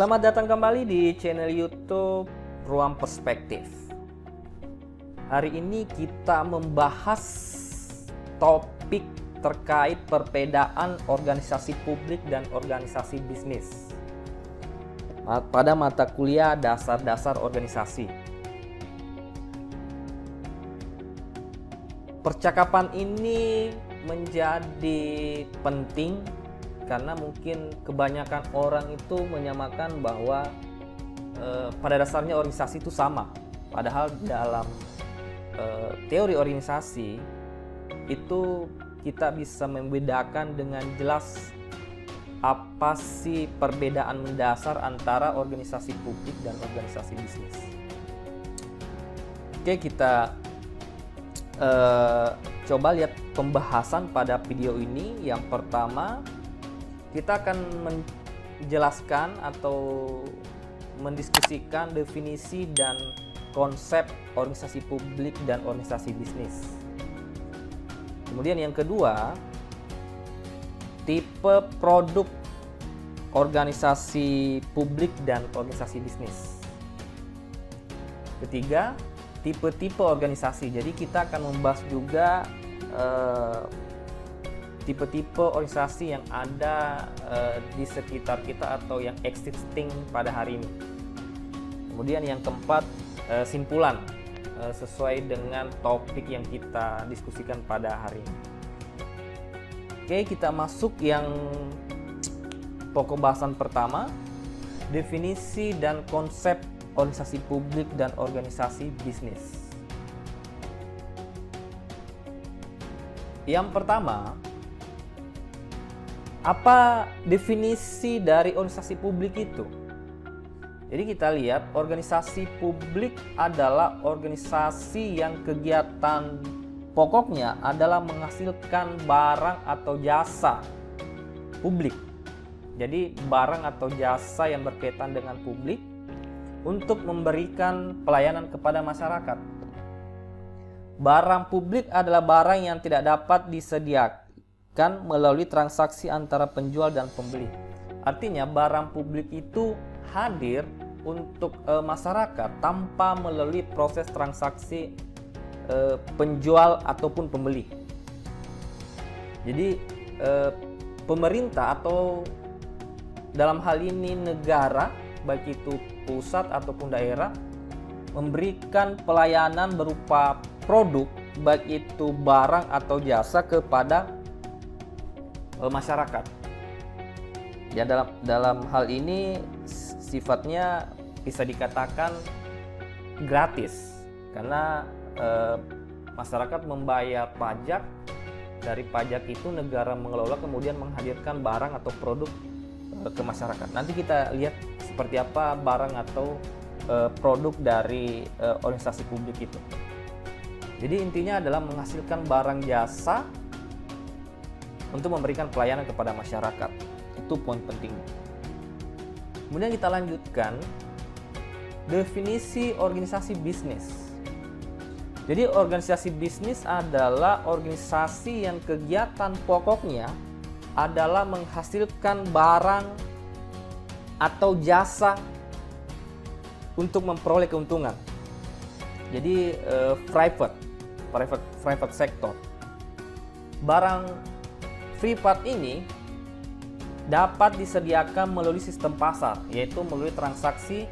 Selamat datang kembali di channel YouTube Ruang Perspektif. Hari ini kita membahas topik terkait perbedaan organisasi publik dan organisasi bisnis pada mata kuliah dasar-dasar organisasi. Percakapan ini menjadi penting karena mungkin kebanyakan orang itu menyamakan bahwa pada dasarnya organisasi itu sama. Padahal dalam teori organisasi itu kita bisa membedakan dengan jelas apa sih perbedaan mendasar antara organisasi publik dan organisasi bisnis. Oke, kita coba lihat pembahasan pada video ini. Yang pertama, kita akan menjelaskan atau mendiskusikan definisi dan konsep organisasi publik dan organisasi bisnis. Kemudian yang kedua, tipe produk organisasi publik dan organisasi bisnis. Ketiga, tipe-tipe organisasi. Jadi kita akan membahas juga tipe-tipe organisasi yang ada di sekitar kita atau yang existing pada hari ini. Kemudian yang keempat, simpulan sesuai dengan topik yang kita diskusikan pada hari ini. Oke, kita masuk yang pokok bahasan pertama, definisi dan konsep organisasi publik dan organisasi bisnis. Yang pertama, apa definisi dari organisasi publik itu? Jadi kita lihat, organisasi publik adalah organisasi yang kegiatan pokoknya adalah menghasilkan barang atau jasa publik. Jadi barang atau jasa yang berkaitan dengan publik untuk memberikan pelayanan kepada masyarakat. Barang publik adalah barang yang tidak dapat disediakan melalui transaksi antara penjual dan pembeli. Artinya barang publik itu hadir untuk masyarakat tanpa melalui proses transaksi penjual ataupun pembeli. Jadi pemerintah atau dalam hal ini negara, baik itu pusat ataupun daerah, memberikan pelayanan berupa produk, baik itu barang atau jasa kepada masyarakat. Ya, dalam hal ini sifatnya bisa dikatakan gratis karena masyarakat membayar pajak. Dari pajak itu negara mengelola kemudian menghadirkan barang atau produk ke masyarakat. Nanti kita lihat seperti apa barang atau produk dari organisasi publik itu. Jadi intinya adalah menghasilkan barang jasa untuk memberikan pelayanan kepada masyarakat. Itu poin pentingnya. Kemudian kita lanjutkan definisi organisasi bisnis. Jadi organisasi bisnis adalah organisasi yang kegiatan pokoknya adalah menghasilkan barang atau jasa untuk memperoleh keuntungan. Jadi private sector. Barang privat ini dapat disediakan melalui sistem pasar, yaitu melalui transaksi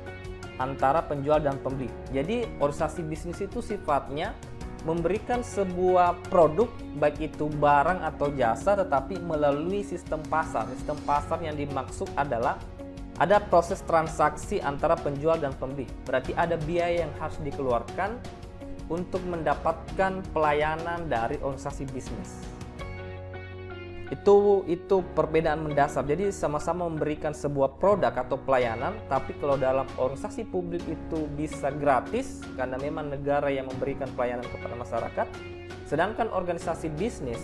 antara penjual dan pembeli. Jadi organisasi bisnis itu sifatnya memberikan sebuah produk, baik itu barang atau jasa, tetapi melalui sistem pasar. Sistem pasar yang dimaksud adalah ada proses transaksi antara penjual dan pembeli. Berarti ada biaya yang harus dikeluarkan untuk mendapatkan pelayanan dari organisasi bisnis. Itu perbedaan mendasar. Jadi sama-sama memberikan sebuah produk atau pelayanan, tapi kalau dalam organisasi publik itu bisa gratis karena memang negara yang memberikan pelayanan kepada masyarakat. Sedangkan organisasi bisnis,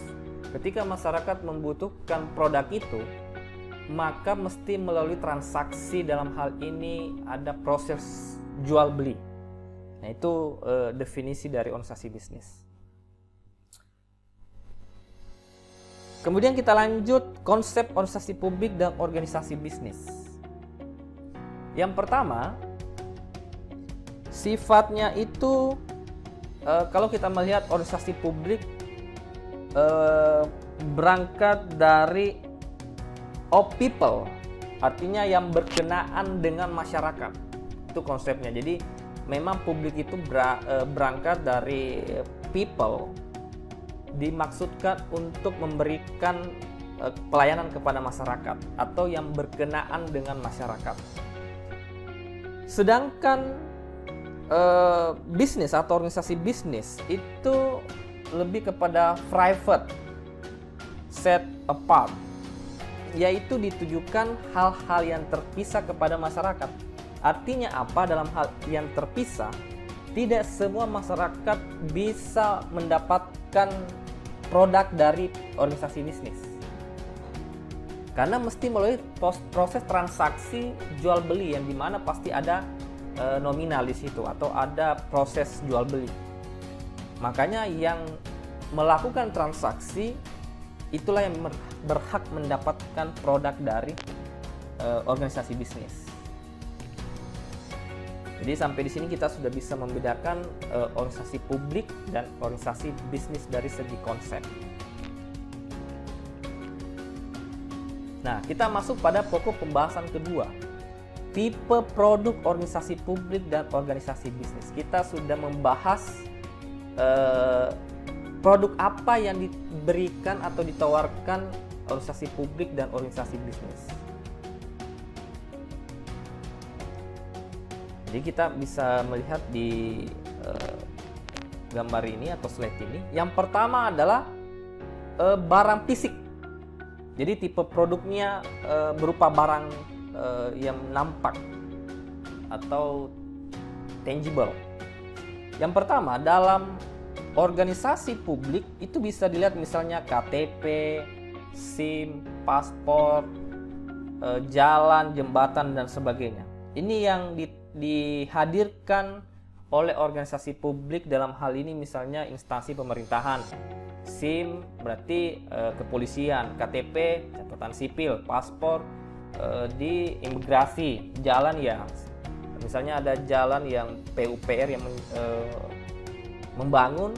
ketika masyarakat membutuhkan produk itu, maka mesti melalui transaksi. Dalam hal ini ada proses jual beli. Nah, itu definisi dari organisasi bisnis. Kemudian kita lanjut konsep organisasi publik dan organisasi bisnis. Yang pertama, sifatnya itu kalau kita melihat organisasi publik berangkat dari of people, artinya yang berkenaan dengan masyarakat. Itu konsepnya. Jadi memang publik itu berangkat dari people, dimaksudkan untuk memberikan pelayanan kepada masyarakat atau yang berkenaan dengan masyarakat. Sedangkan bisnis atau organisasi bisnis itu lebih kepada private, set apart, yaitu ditujukan hal-hal yang terpisah kepada masyarakat. Artinya apa dalam hal yang terpisah? Tidak semua masyarakat bisa mendapatkan produk dari organisasi bisnis. Karena mesti melalui proses transaksi jual beli yang dimana pasti ada nominal di situ atau ada proses jual beli. Makanya yang melakukan transaksi itulah yang berhak mendapatkan produk dari organisasi bisnis. Jadi sampai di sini kita sudah bisa membedakan organisasi publik dan organisasi bisnis dari segi konsep. Nah, kita masuk pada pokok pembahasan kedua, tipe produk organisasi publik dan organisasi bisnis. Kita sudah membahas produk apa yang diberikan atau ditawarkan organisasi publik dan organisasi bisnis. Jadi kita bisa melihat di gambar ini atau slide ini. Yang pertama adalah barang fisik. Jadi tipe produknya berupa barang yang nampak atau tangible. Yang pertama, dalam organisasi publik itu bisa dilihat misalnya KTP, SIM, paspor, jalan, jembatan, dan sebagainya. Ini yang dihadirkan oleh organisasi publik, dalam hal ini misalnya instansi pemerintahan. SIM berarti kepolisian, KTP catatan sipil, paspor di imigrasi, jalan ya misalnya ada jalan yang PUPR yang membangun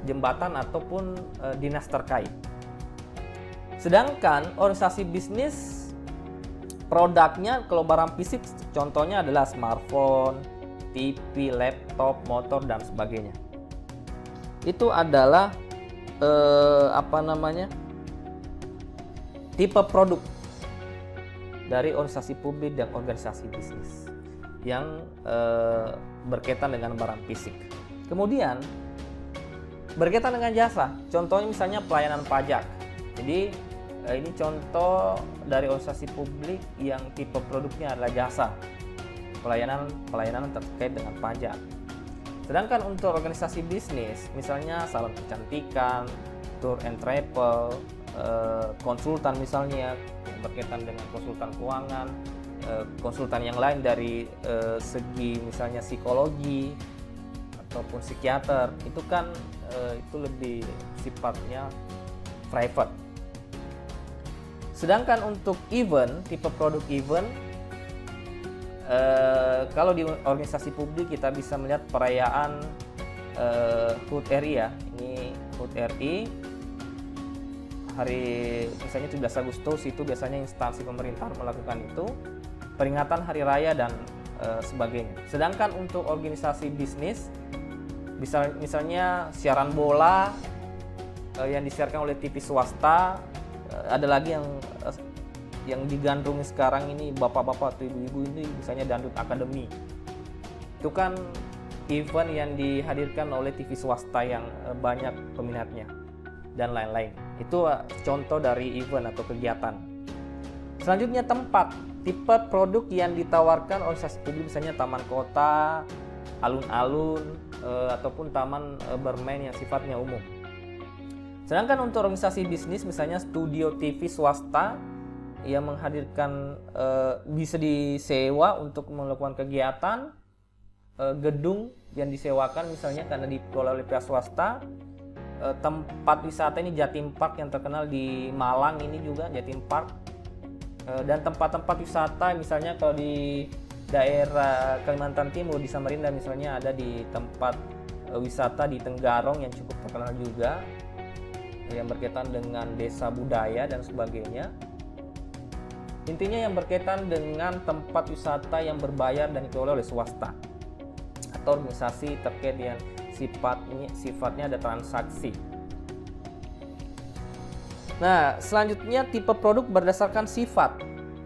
jembatan ataupun dinas terkait. Sedangkan organisasi bisnis produknya kalau barang fisik contohnya adalah smartphone, TV, laptop, motor, dan sebagainya. Itu adalah tipe produk dari organisasi publik dan organisasi bisnis yang berkaitan dengan barang fisik. Kemudian berkaitan dengan jasa, contohnya misalnya pelayanan pajak. Jadi ini contoh dari organisasi publik yang tipe produknya adalah jasa, pelayanan terkait dengan pajak. Sedangkan untuk organisasi bisnis, misalnya salon kecantikan, tour and travel, konsultan misalnya yang berkaitan dengan konsultan keuangan, konsultan yang lain dari segi misalnya psikologi ataupun psikiater, itu kan itu lebih sifatnya private. Sedangkan untuk event, tipe produk event, kalau di organisasi publik kita bisa melihat perayaan HUT RI ya. Ini HUT RI hari misalnya 17 Agustus itu biasanya instansi pemerintah melakukan itu, peringatan hari raya dan sebagainya. Sedangkan untuk organisasi bisnis misalnya siaran bola yang disiarkan oleh TV swasta, ada lagi yang digandrungi sekarang ini bapak-bapak atau ibu-ibu ini misalnya Dangdut Academy. Itu kan event yang dihadirkan oleh TV swasta yang banyak peminatnya dan lain-lain. Itu contoh dari event atau kegiatan. Selanjutnya tempat, tipe produk yang ditawarkan organisasi publik misalnya taman kota, alun-alun, ataupun taman bermain yang sifatnya umum. Sedangkan untuk organisasi bisnis misalnya studio TV swasta yang menghadirkan bisa disewa untuk melakukan kegiatan, gedung yang disewakan misalnya karena dikelola oleh pihak swasta, tempat wisata ini Jatim Park yang terkenal di Malang ini juga Jatim Park, dan tempat-tempat wisata misalnya kalau di daerah Kalimantan Timur di Samarinda misalnya ada di tempat wisata di Tenggarong yang cukup terkenal juga, yang berkaitan dengan desa budaya dan sebagainya. Intinya yang berkaitan dengan tempat wisata yang berbayar dan dikelola oleh swasta atau organisasi terkait dengan sifatnya ada transaksi. Nah, selanjutnya tipe produk berdasarkan sifat.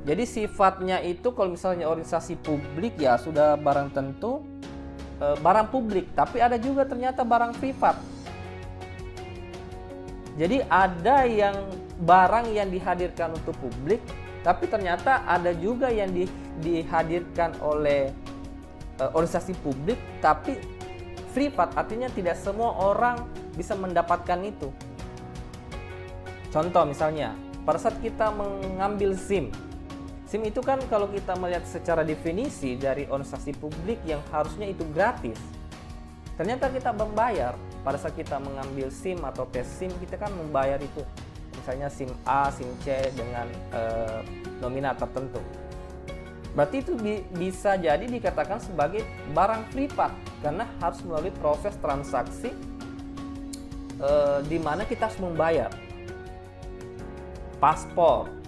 Jadi sifatnya itu kalau misalnya organisasi publik ya sudah barang tentu barang publik, tapi ada juga ternyata barang privat. Jadi ada yang barang yang dihadirkan untuk publik, tapi ternyata ada juga yang dihadirkan oleh organisasi publik tapi privat, artinya tidak semua orang bisa mendapatkan itu. Contoh misalnya, pada saat kita mengambil SIM itu kan kalau kita melihat secara definisi dari organisasi publik yang harusnya itu gratis, ternyata kita membayar. Pada saat kita mengambil SIM atau tes SIM, kita kan membayar itu. Misalnya SIM A, SIM C dengan nominal tertentu. Berarti itu bisa jadi dikatakan sebagai barang privat karena harus melalui proses transaksi di mana kita harus membayar.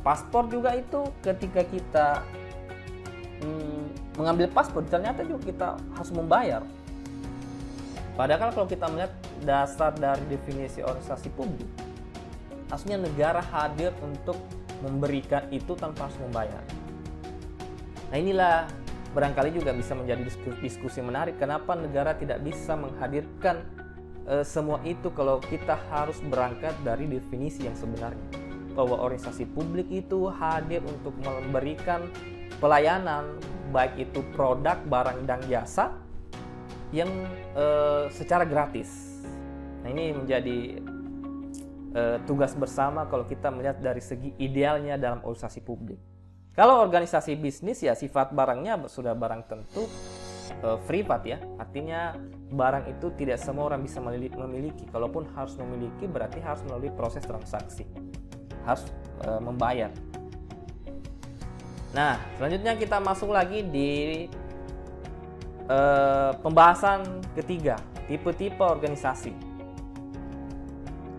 Paspor juga itu ketika kita mengambil paspor ternyata juga kita harus membayar. Padahal kalau kita melihat dasar dari definisi organisasi publik, harusnya negara hadir untuk memberikan itu tanpa harus membayar. Nah inilah barangkali juga bisa menjadi diskusi menarik, kenapa negara tidak bisa menghadirkan semua itu kalau kita harus berangkat dari definisi yang sebenarnya. Bahwa organisasi publik itu hadir untuk memberikan pelayanan, baik itu produk, barang, dan jasa yang secara gratis. Nah ini menjadi tugas bersama kalau kita melihat dari segi idealnya dalam organisasi publik. Kalau organisasi bisnis ya sifat barangnya sudah barang tentu privat ya, artinya barang itu tidak semua orang bisa memiliki. Kalaupun harus memiliki berarti harus melalui proses transaksi, harus membayar. Nah, selanjutnya kita masuk lagi di pembahasan ketiga, tipe-tipe organisasi.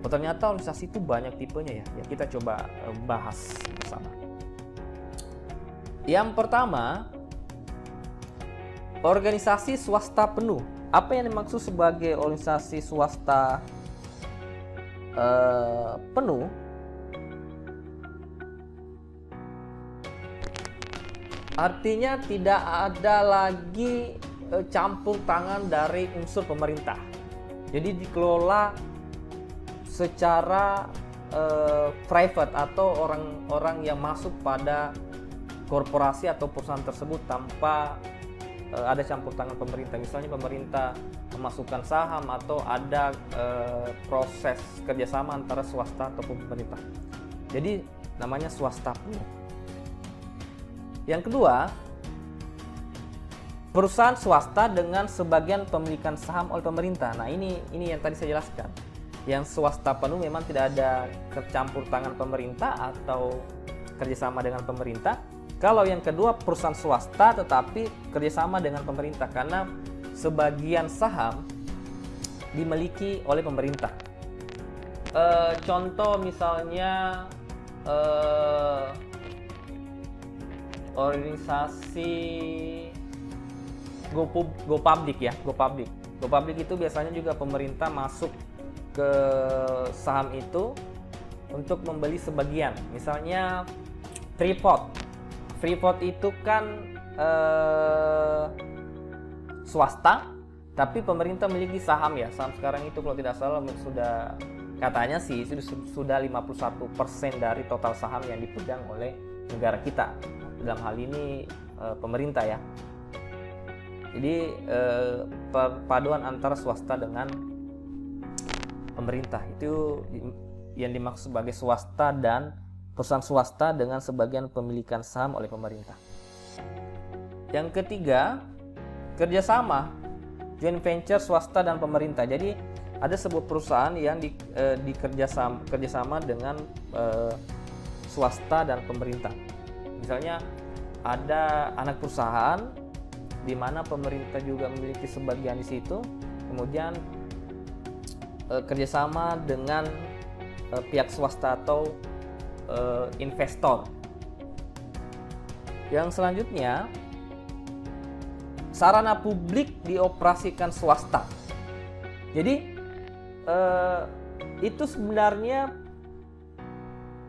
Oh, ternyata organisasi itu banyak tipenya ya. Ya kita coba bahas bersama. Yang pertama, organisasi swasta penuh. Apa yang dimaksud sebagai organisasi swasta penuh? Artinya tidak ada lagi campur tangan dari unsur pemerintah. Jadi dikelola secara private atau orang-orang yang masuk pada korporasi atau perusahaan tersebut tanpa ada campur tangan pemerintah. Misalnya pemerintah memasukkan saham atau ada proses kerjasama antara swasta ataupun pemerintah. Jadi namanya swasta penuh. Yang kedua, perusahaan swasta dengan sebagian pemilikan saham oleh pemerintah. Nah ini yang tadi saya jelaskan. Yang swasta penuh memang tidak ada kecampur tangan pemerintah atau kerjasama dengan pemerintah. Kalau yang kedua perusahaan swasta tetapi kerjasama dengan pemerintah karena sebagian saham dimiliki oleh pemerintah. Contoh misalnya organisasi GoPublic ya, GoPublic itu biasanya juga pemerintah masuk ke saham itu untuk membeli sebagian. Misalnya Freeport itu kan swasta, tapi pemerintah memiliki saham ya. Saham sekarang itu kalau tidak salah sudah katanya sih sudah 51% dari total saham yang dipegang oleh negara kita. Dalam hal ini pemerintah ya. Jadi perpaduan antara swasta dengan pemerintah itu yang dimaksud sebagai swasta dan perusahaan swasta dengan sebagian pemilikan saham oleh pemerintah. Yang ketiga, kerjasama joint venture swasta dan pemerintah. Jadi ada sebuah perusahaan yang kerjasama dengan swasta dan pemerintah. Misalnya ada anak perusahaan di mana pemerintah juga memiliki sebagian di situ. Kemudian kerjasama dengan pihak swasta atau investor. Yang selanjutnya, sarana publik dioperasikan swasta. Jadi itu sebenarnya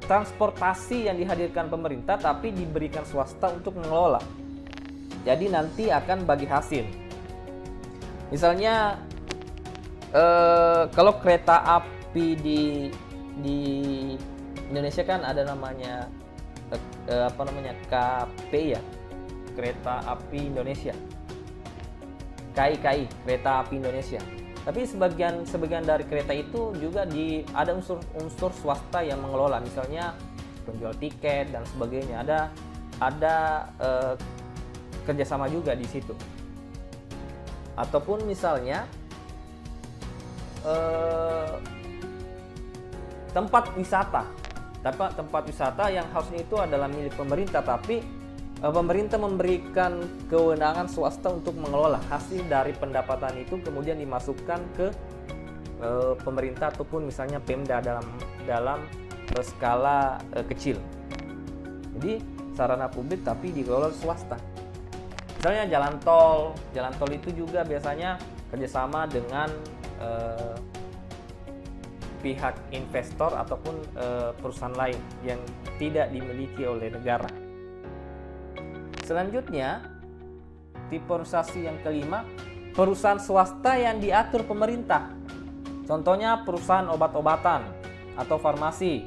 transportasi yang dihadirkan pemerintah tapi diberikan swasta untuk mengelola. Jadi nanti akan bagi hasil. Misalnya kalau kereta api di Indonesia kan ada namanya KAI ya, Kereta Api Indonesia. KAI, Kereta Api Indonesia. Tapi sebagian dari kereta itu juga ada unsur swasta yang mengelola, misalnya penjual tiket dan sebagainya. Ada kerjasama juga di situ. Ataupun misalnya tempat wisata yang harusnya itu adalah milik pemerintah, tapi pemerintah memberikan kewenangan swasta untuk mengelola. Hasil dari pendapatan itu kemudian dimasukkan ke pemerintah ataupun misalnya Pemda dalam skala kecil. Jadi sarana publik tapi dikelola swasta. Misalnya jalan tol itu juga biasanya kerjasama dengan pihak investor ataupun perusahaan lain yang tidak dimiliki oleh negara. Selanjutnya, tipe organisasi yang kelima, perusahaan swasta yang diatur pemerintah. Contohnya perusahaan obat-obatan atau farmasi,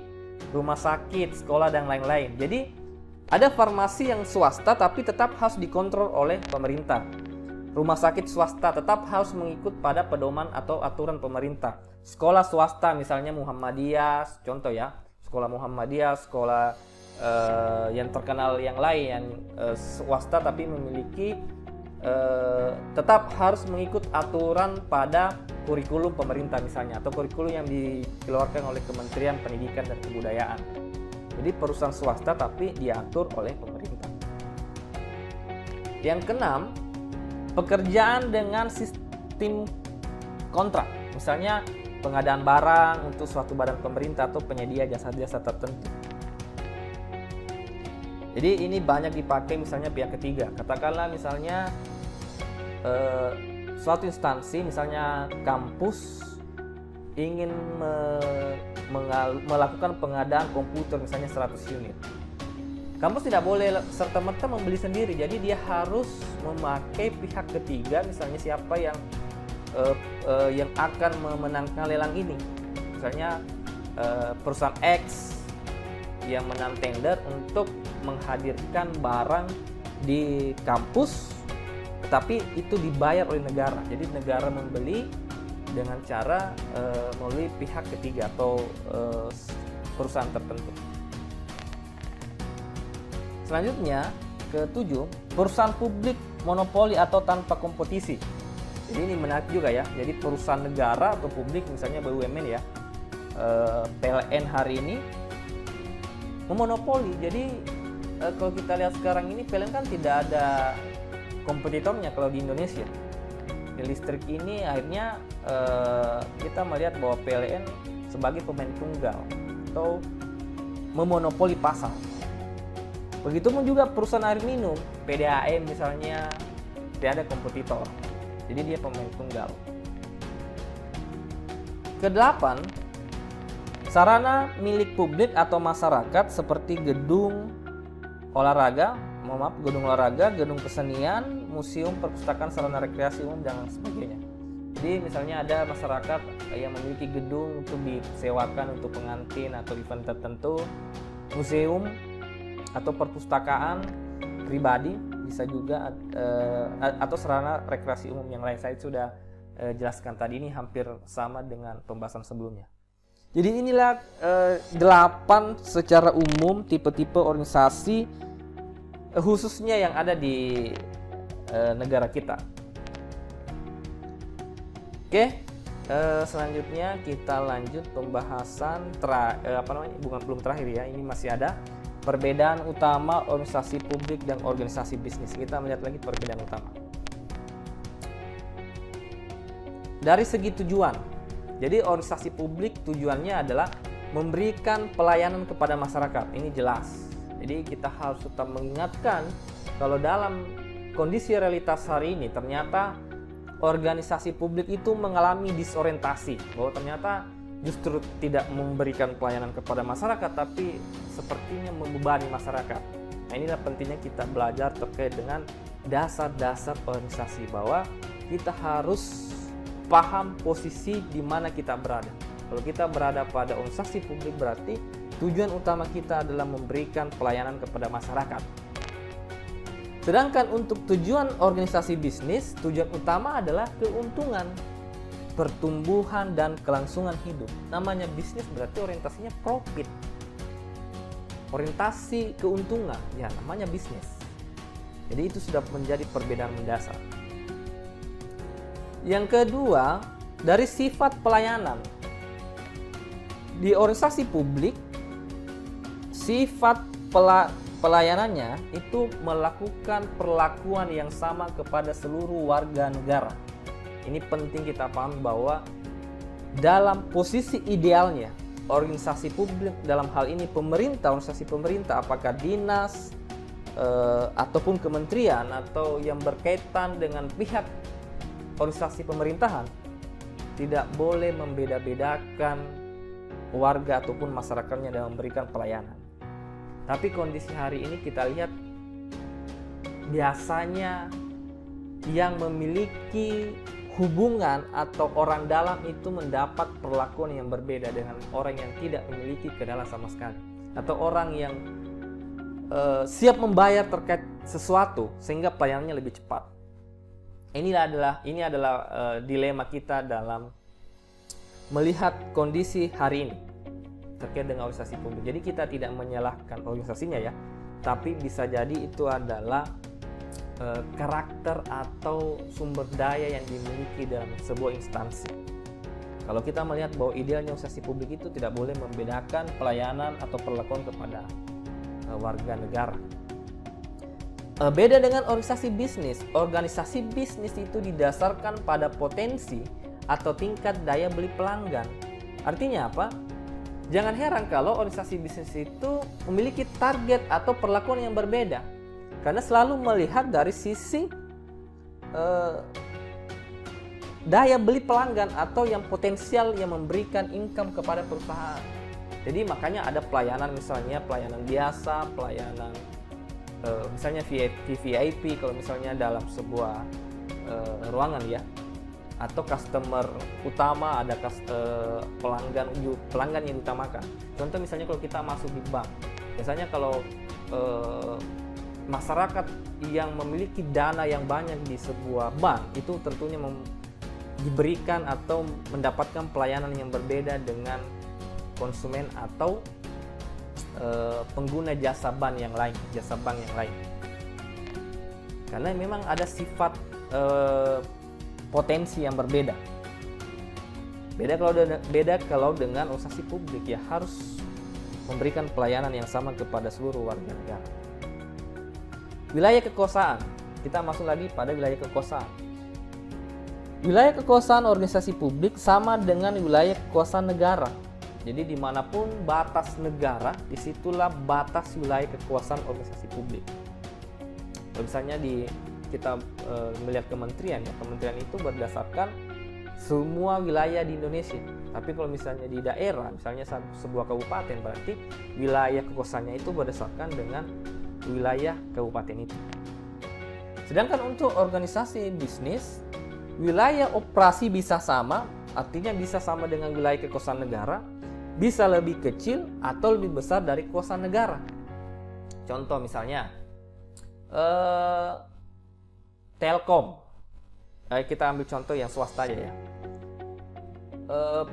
rumah sakit, sekolah, dan lain-lain. Jadi, ada farmasi yang swasta tapi tetap harus dikontrol oleh pemerintah. Rumah sakit swasta tetap harus mengikut pada pedoman atau aturan pemerintah. Sekolah swasta misalnya Muhammadiyah, contoh ya, sekolah Muhammadiyah, sekolah yang terkenal yang lain yang swasta tapi memiliki tetap harus mengikut aturan pada kurikulum pemerintah misalnya, atau kurikulum yang dikeluarkan oleh Kementerian Pendidikan dan Kebudayaan. Jadi perusahaan swasta tapi diatur oleh pemerintah. Yang keenam, pekerjaan dengan sistem kontrak, misalnya pengadaan barang untuk suatu badan pemerintah atau penyedia jasa-jasa tertentu. Jadi ini banyak dipakai misalnya pihak ketiga. Katakanlah misalnya suatu instansi, misalnya kampus ingin melakukan pengadaan komputer misalnya 100 unit. Kampus tidak boleh serta-merta membeli sendiri, jadi dia harus memakai pihak ketiga, misalnya siapa yang akan memenangkan lelang ini. Misalnya perusahaan X yang menang tender untuk menghadirkan barang di kampus, tetapi itu dibayar oleh negara. Jadi negara membeli dengan cara melalui pihak ketiga atau perusahaan tertentu. Selanjutnya, ketujuh, perusahaan publik monopoli atau tanpa kompetisi. Jadi ini menarik juga ya. Jadi perusahaan negara atau publik, misalnya BUMN ya, PLN hari ini memonopoli. Jadi kalau kita lihat sekarang ini, PLN kan tidak ada kompetitornya kalau di Indonesia. Di listrik ini akhirnya kita melihat bahwa PLN sebagai pemain tunggal atau memonopoli pasar. Begitupun juga perusahaan air minum, PDAM misalnya, tidak ada kompetitor. Jadi dia pemain tunggal. Kedelapan, sarana milik publik atau masyarakat seperti gedung olahraga, gedung kesenian, museum, perpustakaan, sarana rekreasi umum, dan sebagainya. Jadi misalnya ada masyarakat yang memiliki gedung untuk disewakan untuk pengantin atau event tertentu, museum atau perpustakaan pribadi bisa juga, atau sarana rekreasi umum yang lain. Saya sudah jelaskan tadi, ini hampir sama dengan pembahasan sebelumnya. Jadi inilah 8 secara umum tipe-tipe organisasi khususnya yang ada di negara kita. Oke, selanjutnya kita lanjut pembahasan belum terakhir ya, ini masih ada perbedaan utama organisasi publik dan organisasi bisnis. Kita melihat lagi perbedaan utama. dari segi tujuan. Jadi organisasi publik tujuannya adalah memberikan pelayanan kepada masyarakat. Ini jelas. Jadi kita harus tetap mengingatkan kalau dalam kondisi realitas hari ini ternyata organisasi publik itu mengalami disorientasi, bahwa ternyata justru tidak memberikan pelayanan kepada masyarakat tapi sepertinya membebani masyarakat. Nah, inilah pentingnya kita belajar terkait dengan dasar-dasar organisasi, bahwa kita harus paham posisi di mana kita berada. Kalau kita berada pada organisasi publik berarti tujuan utama kita adalah memberikan pelayanan kepada masyarakat. Sedangkan untuk tujuan organisasi bisnis, tujuan utama adalah keuntungan, pertumbuhan, dan kelangsungan hidup. Namanya bisnis berarti orientasinya profit, orientasi keuntungan, ya namanya bisnis. Jadi itu sudah menjadi perbedaan mendasar. Yang kedua, dari sifat pelayanan. Di organisasi publik, sifat pelayanannya itu melakukan perlakuan yang sama kepada seluruh warga negara. Ini penting kita pahami bahwa dalam posisi idealnya organisasi publik, dalam hal ini pemerintah, organisasi pemerintah, apakah dinas ataupun kementerian atau yang berkaitan dengan pihak organisasi pemerintahan, tidak boleh membeda-bedakan warga ataupun masyarakatnya dalam memberikan pelayanan. Tapi kondisi hari ini kita lihat biasanya yang memiliki hubungan atau orang dalam itu mendapat perlakuan yang berbeda dengan orang yang tidak memiliki kenalan sama sekali, atau orang yang siap membayar terkait sesuatu sehingga pelayanannya lebih cepat. Ini adalah dilema kita dalam melihat kondisi hari ini terkait dengan organisasi publik. Jadi kita tidak menyalahkan organisasinya ya, tapi bisa jadi itu adalah karakter atau sumber daya yang dimiliki dalam sebuah instansi. Kalau kita melihat bahwa idealnya organisasi publik itu tidak boleh membedakan pelayanan atau perlakuan kepada warga negara. Beda dengan organisasi bisnis. Organisasi bisnis itu didasarkan pada potensi atau tingkat daya beli pelanggan. Artinya apa? Jangan heran kalau organisasi bisnis itu memiliki target atau perlakuan yang berbeda, karena selalu melihat dari sisi daya beli pelanggan atau yang potensial yang memberikan income kepada perusahaan. Jadi makanya ada pelayanan, misalnya pelayanan biasa, pelayanan misalnya VIP kalau misalnya dalam sebuah ruangan ya, atau customer utama, ada pelanggan yang diutamakan. Contoh misalnya kalau kita masuk di bank, biasanya kalau masyarakat yang memiliki dana yang banyak di sebuah bank itu tentunya diberikan atau mendapatkan pelayanan yang berbeda dengan konsumen atau pengguna jasa bank yang lain, karena memang ada sifat potensi yang berbeda. Beda kalau dengan organisasi publik ya, harus memberikan pelayanan yang sama kepada seluruh warga negara. Wilayah kekuasaan, kita masuk lagi pada wilayah kekuasaan. Wilayah kekuasaan organisasi publik sama dengan wilayah kekuasaan negara. Jadi dimanapun batas negara, disitulah batas wilayah kekuasaan organisasi publik. Kalau misalnya kita melihat kementerian, ya kementerian itu berdasarkan semua wilayah di Indonesia. Tapi kalau misalnya di daerah, misalnya sebuah kabupaten, berarti wilayah kekuasaannya itu berdasarkan dengan wilayah kabupaten itu. Sedangkan untuk organisasi bisnis, wilayah operasi bisa sama, artinya bisa sama dengan wilayah kekuasaan negara, bisa lebih kecil atau lebih besar dari kekuasaan negara. Contoh misalnya Telkom, kita ambil contoh yang swasta aja ya.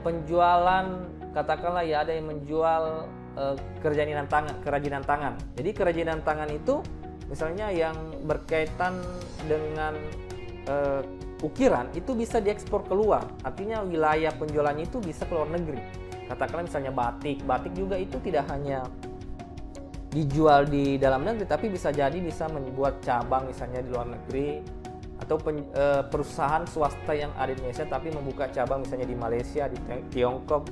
Penjualan, katakanlah ya ada yang menjual kerajinan tangan. Jadi kerajinan tangan itu misalnya yang berkaitan dengan ukiran itu bisa diekspor keluar. Artinya wilayah penjualannya itu bisa keluar negeri. Katakanlah misalnya batik juga itu tidak hanya dijual di dalam negeri, tapi bisa jadi bisa membuat cabang misalnya di luar negeri, atau perusahaan swasta yang ada di Indonesia tapi membuka cabang misalnya di Malaysia, di Tiongkok,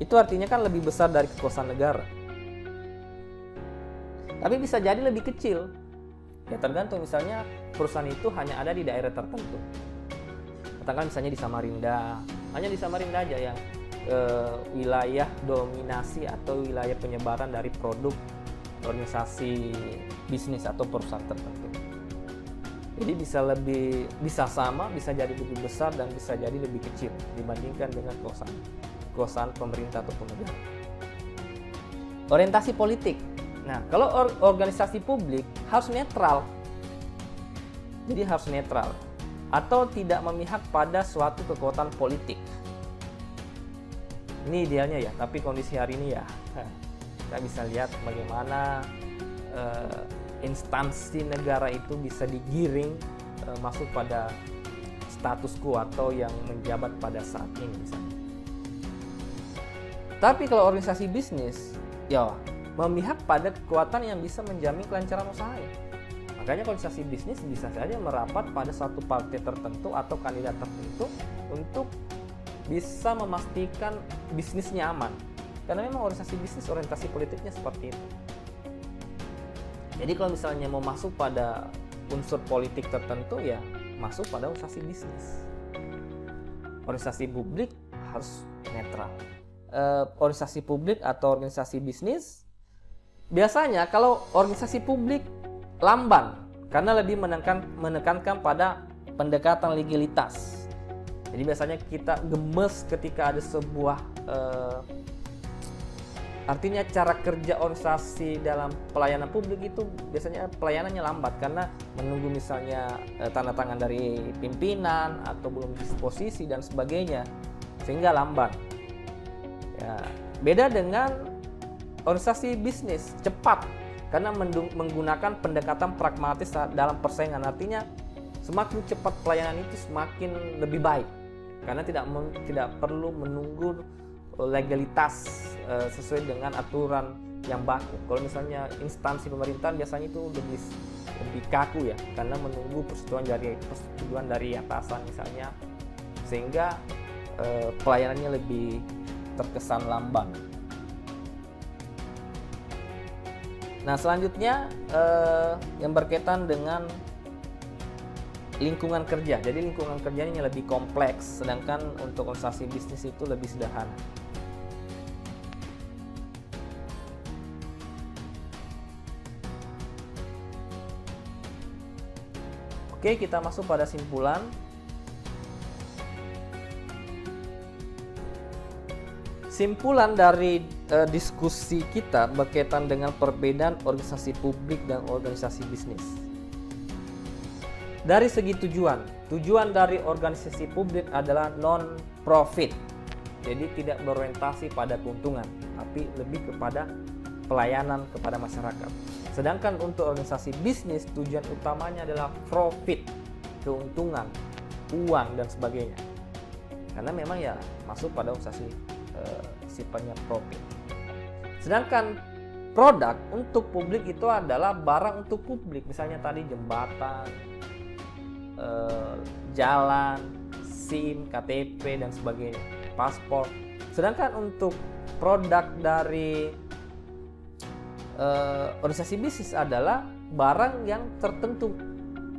itu artinya kan lebih besar dari kekuasaan negara. Tapi bisa jadi lebih kecil. Ya tergantung, misalnya perusahaan itu hanya ada di daerah tertentu. Katakan misalnya di Samarinda, hanya di Samarinda aja yang wilayah dominasi atau wilayah penyebaran dari produk organisasi bisnis atau perusahaan tertentu. Jadi bisa sama, bisa jadi lebih besar dan bisa jadi lebih kecil dibandingkan dengan kekuasaan pemerintah ataupun negara. Orientasi politik. Nah, kalau organisasi publik harus netral. Jadi harus netral atau tidak memihak pada suatu kekuatan politik. Ini idealnya ya, tapi kondisi hari ini ya kita bisa lihat bagaimana instansi negara itu bisa digiring masuk pada status quo atau yang menjabat pada saat ini misalnya. Tapi kalau organisasi bisnis ya memihak pada kekuatan yang bisa menjamin kelancaran usahanya. Makanya organisasi bisnis bisa saja merapat pada satu partai tertentu atau kandidat tertentu untuk bisa memastikan bisnisnya aman. Karena memang organisasi bisnis orientasi politiknya seperti itu. Jadi kalau misalnya mau masuk pada unsur politik tertentu ya masuk pada organisasi bisnis. Organisasi publik harus netral. Organisasi publik atau organisasi bisnis biasanya kalau organisasi publik lamban karena lebih menekankan pada pendekatan legalitas. Jadi biasanya kita gemes ketika ada sebuah artinya cara kerja organisasi dalam pelayanan publik itu biasanya pelayanannya lambat karena menunggu misalnya tanda tangan dari pimpinan atau belum disposisi dan sebagainya sehingga lambat. Ya, beda dengan organisasi bisnis cepat karena menggunakan pendekatan pragmatis dalam persaingan, artinya semakin cepat pelayanan itu semakin lebih baik karena tidak perlu menunggu legalitas sesuai dengan aturan yang baku. Kalau misalnya instansi pemerintahan biasanya itu lebih kaku ya karena menunggu persetujuan dari atasan misalnya sehingga pelayanannya lebih terkesan lamban. Nah selanjutnya yang berkaitan dengan lingkungan kerja. Jadi lingkungan kerjanya lebih kompleks, sedangkan untuk organisasi bisnis itu lebih sederhana. Oke, kita masuk pada simpulan. Simpulan dari diskusi kita berkaitan dengan perbedaan organisasi publik dan organisasi bisnis. Dari segi tujuan dari organisasi publik adalah non-profit. Jadi tidak berorientasi pada keuntungan, tapi lebih kepada pelayanan kepada masyarakat. Sedangkan untuk organisasi bisnis, tujuan utamanya adalah profit, keuntungan, uang, dan sebagainya. Karena memang ya masuk pada organisasi sifatnya profit. Sedangkan produk untuk publik itu adalah barang untuk publik. Misalnya tadi jembatan, jalan, SIM, KTP, dan sebagainya, paspor. Sedangkan untuk produk dari organisasi bisnis adalah barang yang tertentu,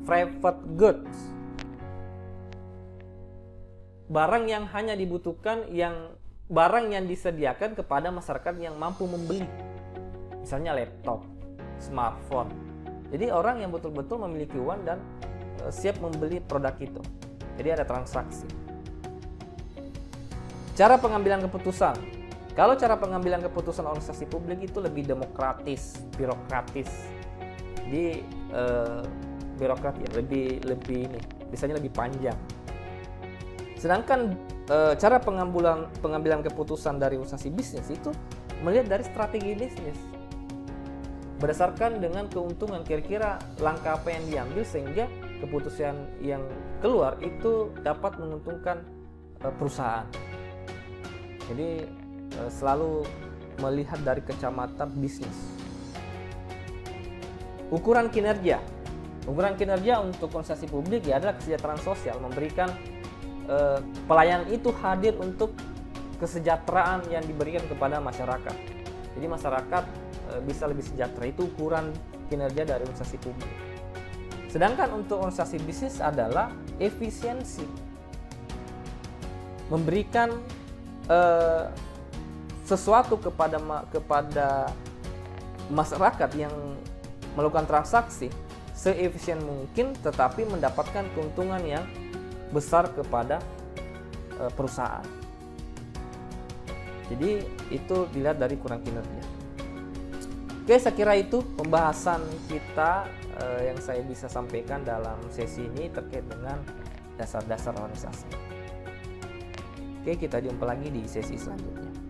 private goods, barang yang hanya dibutuhkan, barang yang disediakan kepada masyarakat yang mampu membeli, misalnya laptop, smartphone. Jadi orang yang betul-betul memiliki uang dan siap membeli produk itu. Jadi ada transaksi. Cara pengambilan keputusan. Kalau cara pengambilan keputusan organisasi publik itu lebih demokratis, birokratis. Di birokrat ya, lebih ini, biasanya lebih panjang. Sedangkan cara pengambilan keputusan dari organisasi bisnis itu melihat dari strategi bisnis. Berdasarkan dengan keuntungan, kira-kira langkah apa yang diambil sehingga keputusan yang keluar itu dapat menguntungkan perusahaan. Jadi selalu melihat dari kacamata bisnis. Ukuran kinerja. Ukuran kinerja untuk organisasi publik ya adalah kesejahteraan sosial, memberikan pelayanan itu hadir untuk kesejahteraan yang diberikan kepada masyarakat. Jadi masyarakat bisa lebih sejahtera, itu ukuran kinerja dari organisasi publik. Sedangkan untuk organisasi bisnis adalah efisiensi, memberikan sesuatu kepada masyarakat yang melakukan transaksi seefisien mungkin, tetapi mendapatkan keuntungan yang besar kepada perusahaan. Jadi itu dilihat dari ukuran kinerja. Oke, saya kira itu pembahasan kita yang saya bisa sampaikan dalam sesi ini terkait dengan dasar-dasar organisasi. Oke, kita jumpa lagi di sesi selanjutnya.